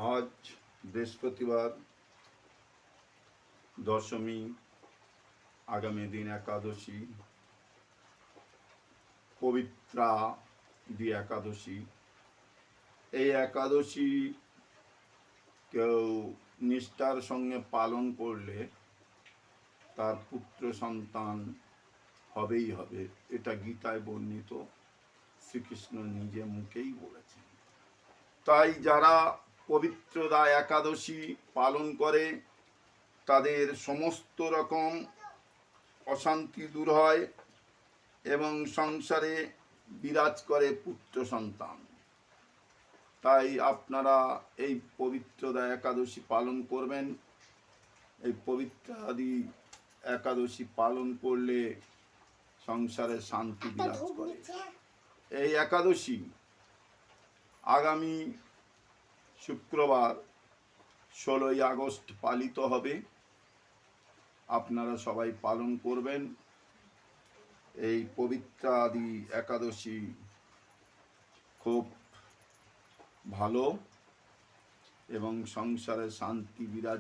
আজ বৃহস্পতিবার দশমী, আগামী দিন একাদশী, পবিত্রা দি একাদশী। এই একাদশী কেউ নিষ্ঠার সঙ্গে পালন করলে তার পুত্র সন্তান হবেই হবে, এটা গীতায় বর্ণিত, শ্রীকৃষ্ণ নিজে মুখেই বলেছেন। তাই যারা পবিত্রদা একাদশী পালন করে তাদের সমস্ত রকম অশান্তি দূর হয় এবং সংসারে বিরাজ করে পুত্র সন্তান। তাই আপনারা এই পবিত্রদা একাদশী পালন করবেন। এই পবিত্রাদি একাদশী পালন করলে সংসারে শান্তি বিরাজ করে। এই একাদশী আগামী শুক্রবার 16ই আগস্ট পালিত হবে। আপনারা সবাই পালন করবেন। এই পবিত্রাদি একাদশী খুব ভালো এবং সংসারে শান্তি বিরাজ